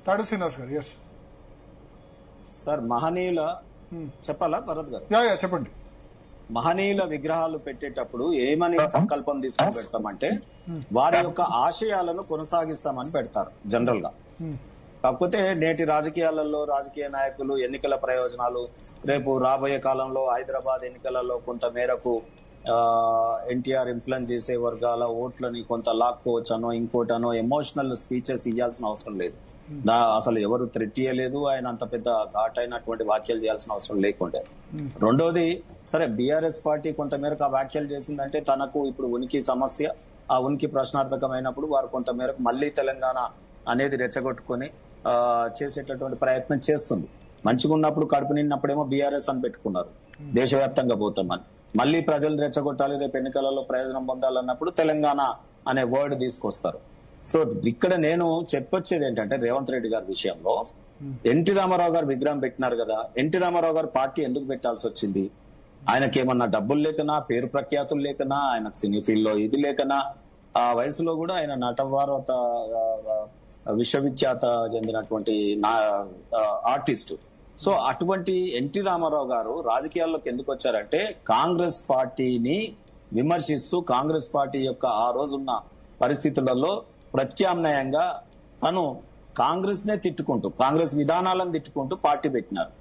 తాడు శ్రీనివాస్ గారు. Yes sir, మహనీయుల చెప్పాలా భరత్ గారు? చెప్పండి. మహనీయుల విగ్రహాలు పెట్టేటప్పుడు ఏమని సంకల్పం తీసుకొని పెడతామంటే వారి యొక్క ఆశయాలను కొనసాగిస్తామని పెడతారు జనరల్ గా. కాకపోతే నేటి రాజకీయాలలో రాజకీయ నాయకులు ఎన్నికల ప్రయోజనాలు, రేపు రాబోయే కాలంలో హైదరాబాద్ ఎన్నికలలో కొంత మేరకు ఎన్టీఆర్ ఇన్ఫ్లుయెన్స్ చేసే వర్గాల ఓట్లని కొంత లాక్కోవచ్చనో ఇంకోటనో ఎమోషనల్ స్పీచెస్ ఇవ్వాల్సిన అవసరం లేదు. అసలు ఎవరు థ్రెట్ చేయలేదు, ఆయన అంత పెద్ద ఘాటైనటువంటి వ్యాఖ్యలు చేయాల్సిన అవసరం లేకుండే. రెండోది, సరే బీఆర్ఎస్ పార్టీ కొంత మేరకు ఆ వ్యాఖ్యలు చేసిందంటే తనకు ఇప్పుడు ఉనికి సమస్య, ఆ ఉనికి ప్రశ్నార్థకమైనప్పుడు వారు కొంత మేరకు మళ్ళీ తెలంగాణ అనేది రెచ్చగొట్టుకొని చేసేటటువంటి ప్రయత్నం చేస్తుంది. మంచిగా ఉన్నప్పుడు కడుపు నిన్నప్పుడేమో బీఆర్ఎస్ అని పెట్టుకున్నారు, దేశవ్యాప్తంగా పోతామని. మళ్ళీ ప్రజలు రెచ్చగొట్టాలి, రేపు ఎన్నికలలో ప్రయోజనం పొందాలన్నప్పుడు తెలంగాణ అనే వర్డ్ తీసుకొస్తారు. సో ఇక్కడ నేను చెప్పొచ్చేది ఏంటంటే, రేవంత్ రెడ్డి గారి విషయంలో ఎన్టీ రామారావు గారు విగ్రహం పెట్టినారు కదా, ఎన్టీ రామారావు గారు పార్టీ ఎందుకు పెట్టాల్సి వచ్చింది? ఆయనకి ఏమన్నా డబ్బులు లేకనా, పేరు ప్రఖ్యాతులు లేకనా, ఆయనకు సినీ ఫీల్డ్ లో ఇది లేకనా? ఆ వయసులో కూడా ఆయన నటవారత విశ్వవిఖ్యాత చెందినటువంటి ఆర్టిస్టు. సో అటువంటి ఎన్టీ రామారావు గారు రాజకీయాల్లోకి ఎందుకు వచ్చారంటే, కాంగ్రెస్ పార్టీని విమర్శిస్తూ కాంగ్రెస్ పార్టీ యొక్క ఆ రోజున్న పరిస్థితులలో ప్రత్యామ్నాయంగా తను కాంగ్రెస్ నే తిట్టుకుంటూ, కాంగ్రెస్ విధానాలను తిట్టుకుంటూ పార్టీ పెట్టినారు.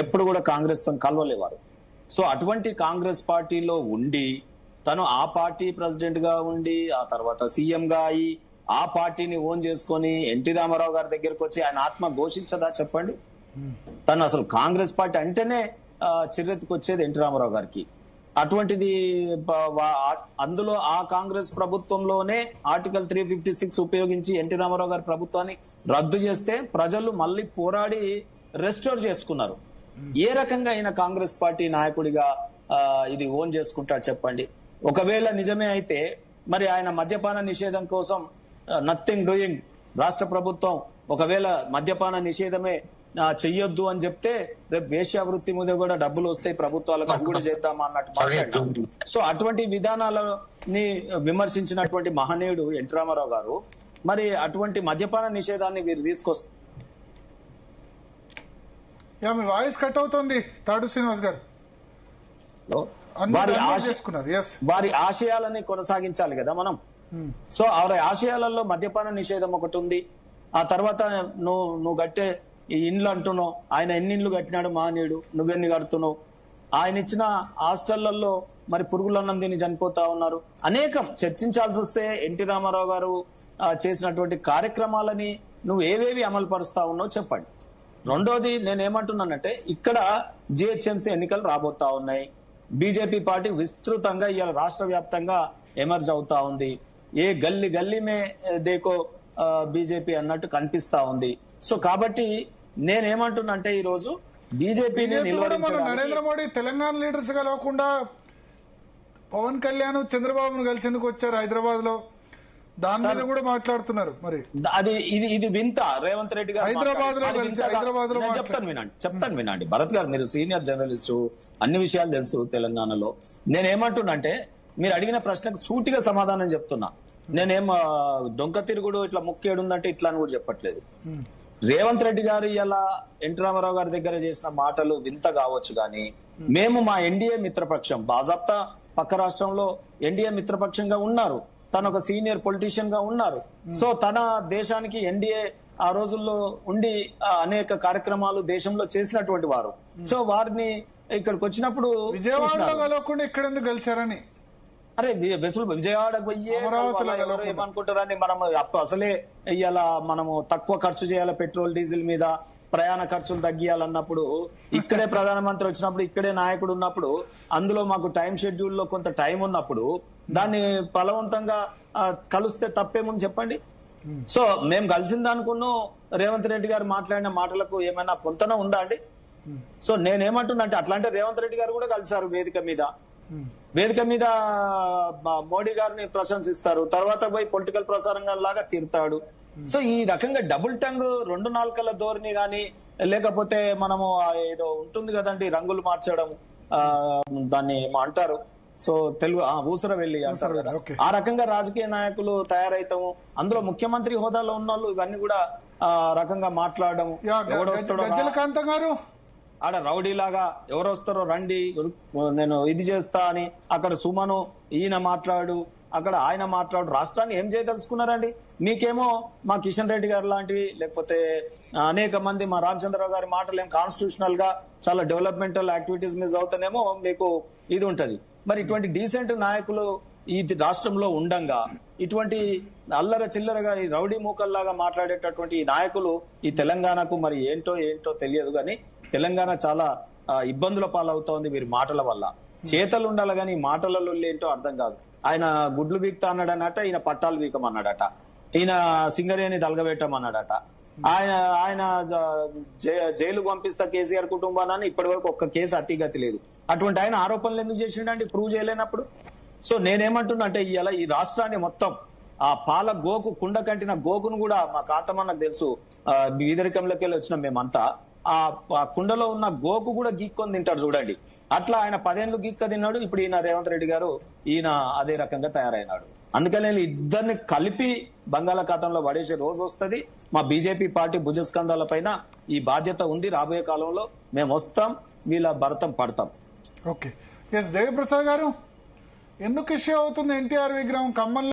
ఎప్పుడు కూడా కాంగ్రెస్ తో కలవలేవారు. సో అటువంటి కాంగ్రెస్ పార్టీలో ఉండి తను ఆ పార్టీ ప్రెసిడెంట్ గా ఉండి ఆ తర్వాత సీఎం గా అయి ఆ పార్టీని ఓన్ చేసుకొని ఎన్టీ రామారావు గారి దగ్గరకు వచ్చి ఆయన ఆత్మ ఘోషించదా చెప్పండి? తను అసలు కాంగ్రెస్ పార్టీ అంటేనే చిరెత్తుకు వచ్చేది ఎన్టీ రామారావు గారికి. అటువంటిది అందులో ఆ కాంగ్రెస్ ప్రభుత్వంలోనే ఆర్టికల్ 356 ఉపయోగించి ఎన్టీ రామారావు గారి ప్రభుత్వాన్ని రద్దు చేస్తే ప్రజలు మళ్ళీ పోరాడి రెస్టోర్ చేసుకున్నారు. ఏ రకంగా అయినా కాంగ్రెస్ పార్టీ నాయకుడిగా ఇది ఓన్ చేసుకుంటాడు చెప్పండి? ఒకవేళ నిజమే అయితే మరి ఆయన మద్యపాన నిషేధం కోసం నథింగ్ డూయింగ్, రాష్ట్ర ప్రభుత్వం ఒకవేళ మద్యపాన నిషేధమే చెయ్యొద్దు అని చెప్తే రేపు వేశ్యావృత్తి మీద కూడా డబ్బులు వస్తాయి ప్రభుత్వాలకు, అది కూడా చేద్దామా అన్నట్టు మాట్లాడారు. సో అటువంటి విధానాలని విమర్శించినటువంటి మహనీయుడు ఎన్టీ రామారావు గారు మరి అటువంటి మద్యపాన నిషేధాన్ని వీరు తీసుకొస్తారు. మీ వాయిస్ కట్ అవుతుంది తాడు శ్రీనివాస్ గారు. వారి ఆశయాలని కొనసాగించాలి కదా మనం. సో వారి ఆశయాలలో మద్యపాన నిషేధం ఒకటి ఉంది. ఆ తర్వాత నువ్వు కట్టే ఈ ఇండ్లు అంటున్నావు, ఆయన ఎన్ని ఇండ్లు కట్టినాడు మహనీయుడు, నువ్వెన్ని కడుతున్నావు? ఆయన ఇచ్చిన హాస్టళ్లలో మరి పురుగులన్నం తిని చనిపోతా ఉన్నారు. అనేకం చర్చించాల్సి వస్తే ఎన్టీ రామారావు గారు చేసినటువంటి కార్యక్రమాలని నువ్వు ఏవేవి అమలు పరుస్తా ఉన్నావు చెప్పండి. రెండోది నేనేమంటున్నానంటే, ఇక్కడ జిహెచ్ఎంసీ ఎన్నికలు రాబోతా ఉన్నాయి. బీజేపీ పార్టీ విస్తృతంగా ఇవాళ రాష్ట్ర వ్యాప్తంగా ఎమర్జ్ అవుతా ఉంది. ఏ గల్లీ గల్లీ మే దేకో బీజేపీ అన్నట్టు కనిపిస్తా ఉంది. సో కాబట్టి నేనేమంటున్నా అంటే, ఈ రోజు బీజేపీని నరేంద్ర మోడీ తెలంగాణ లీడర్స్ కలవకుండా పవన్ కళ్యాణ్ చంద్రబాబును కలిసేందుకు వచ్చారు హైదరాబాద్ లో, దాని మీద కూడా మాట్లాడుతున్నారు. మరి ఇది వింత. రేవంత్ రెడ్డి గారు హైదరాబాద్ లో చెప్తాను వినండి. భరత్ గారు, మీరు సీనియర్ జర్నలిస్టు, అన్ని విషయాలు తెలుసు తెలంగాణలో. నేనేమంటున్నా అంటే, మీరు అడిగిన ప్రశ్నకు సూటిగా సమాధానం చెప్తున్నా. నేనేం డొంక తిరుగుడు ఇట్లా ముక్కేడుందంటే ఇట్లా అని కూడా చెప్పట్లేదు. రేవంత్ రెడ్డి గారు ఇలా ఎన్టీ రామారావు గారి దగ్గర చేసిన మాటలు వింత కావచ్చు కానీ, మేము మా ఎన్డీఏ మిత్రపక్షం, బాజాప్తా పక్క రాష్ట్రంలో ఎన్డీఏ మిత్రపక్షంగా ఉన్నారు, తన ఒక సీనియర్ పొలిటీషియన్ గా ఉన్నారు. సో తన దేశానికి ఎన్డీఏ ఆ రోజుల్లో ఉండి అనేక కార్యక్రమాలు దేశంలో చేసినటువంటి వారు. సో వారిని ఇక్కడికి వచ్చినప్పుడు విజయవాడలో కలవకుండా ఇక్కడ ఎందుకు కలిశారని, అరే విజయవాడకు పోయే ఏమనుకుంటారని, మనం అసలే ఇవాళ మనము తక్కువ ఖర్చు చేయాలి పెట్రోల్ డీజిల్ మీద, ప్రయాణ ఖర్చులు తగ్గియాలన్నప్పుడు ఇక్కడే ప్రధానమంత్రి వచ్చినప్పుడు, ఇక్కడే నాయకుడు ఉన్నప్పుడు, అందులో మాకు టైం షెడ్యూల్ లో కొంత టైం ఉన్నప్పుడు దాన్ని బలవంతంగా కలిస్తే తప్పేముంది చెప్పండి? సో మేము కలిసింది అనుకున్నాం. రేవంత్ రెడ్డి గారు మాట్లాడిన మాటలకు ఏమైనా పొంతన ఉందా అండి? సో నేనేమంటున్నా అంటే, అట్లాంటి రేవంత్ రెడ్డి గారు కూడా కలిసారు వేదిక మీద మోడీ గారిని ప్రశంసిస్తారు, తర్వాత పోయి పొలిటికల్ ప్రసారంగా లాగా తిడతాడు. సో ఈ రకంగా డబుల్ టంగ్, రెండు నాలుకల ధోరణి గాని, లేకపోతే మనము ఏదో ఉంటుంది కదండి రంగులు మార్చడం, దాన్ని అంటారు సో తెలుగు ఊసరవెల్లి అంటారు కదా. ఓకే. ఆ రకంగా రాజకీయ నాయకులు తయారైతాము. అందులో ముఖ్యమంత్రి హోదాలో ఉన్న వాళ్ళు ఇవన్నీ కూడా ఆ రకంగా మాట్లాడడం, ఎవడొస్తాడో గజ్జలకాంతం గారు ఆడ రౌడీ లాగా ఎవరు వస్తారో రండి నేను ఇది చేస్తా అని అక్కడ సుమను ఈయన మాట్లాడు, అక్కడ ఆయన మాట్లాడు. రాష్ట్రాన్ని ఏం చేయదలుచుకున్నారండి? మీకేమో మా కిషన్ రెడ్డి గారు లాంటివి, లేకపోతే అనేక మంది మా రామచంద్రరావు గారి మాటలు ఏం కాన్స్టిట్యూషనల్ గా చాలా డెవలప్మెంటల్ యాక్టివిటీస్ మీద అవుతానేమో మీకు ఇది ఉంటది. మరి ఇటువంటి డీసెంట్ నాయకులు ఈ రాష్ట్రంలో ఉండంగా ఇటువంటి అల్లర చిల్లరగా ఈ రౌడీ మూకల్లాగా మాట్లాడేటటువంటి ఈ నాయకులు ఈ తెలంగాణకు మరి ఏంటో తెలియదు, కానీ తెలంగాణ చాలా ఇబ్బందుల పాలవుతోంది వీరి మాటల వల్ల. చేతలు ఉండాలి కానీ మాటలలో ఏంటో అర్థం కాదు. ఆయన గుడ్లు బీక్తా అన్నాడనట, ఈయన పట్టాలు బీకమన్నాడట, ఈయన సింగరేణి దలగబెట్టమన్నాడట, ఆయన జైలు పంపిస్తా కేసీఆర్ కుటుంబాన్ని ఇప్పటి వరకు ఒక్క కేసు అతిగతి లేదు. అటువంటి ఆయన ఆరోపణలు ఎందుకు చేసిండండి ప్రూవ్ చేయలేనప్పుడు? సో నేనేమంటున్నా అంటే ఇలా ఈ రాష్ట్రాన్ని మొత్తం ఆ పాల గోకు కుండ కంటిన గోకును కూడా మా కాతమన్నకు తెలుసు, బీదరికంలోకి వెళ్ళి వచ్చిన మేమంతా ఆ కుండలో ఉన్న గోకు కూడా గీక్కొని తింటారు చూడండి. అట్లా ఆయన 10 ఏళ్ళు గీక్క తిన్నాడు. ఇప్పుడు ఈయన రేవంత్ రెడ్డి గారు ఈయన అదే రకంగా తయారైనాడు. అందుకని నేను ఇద్దరిని కలిపి బంగాళాఖాతంలో పడేసే రోజు వస్తుంది. మా బీజేపీ పార్టీ భుజస్కంధాల పైన ఈ బాధ్యత ఉంది. రాబోయే కాలంలో మేము వస్తాం, వీళ్ళ భరతం పడతాం. ఓకే. ఎస్ దేవిప్రసాద్ గారు, ఎందుకు ఇష్యూ అవుతుంది ఎన్టీఆర్ విగ్రహం ఖమ్మంలో?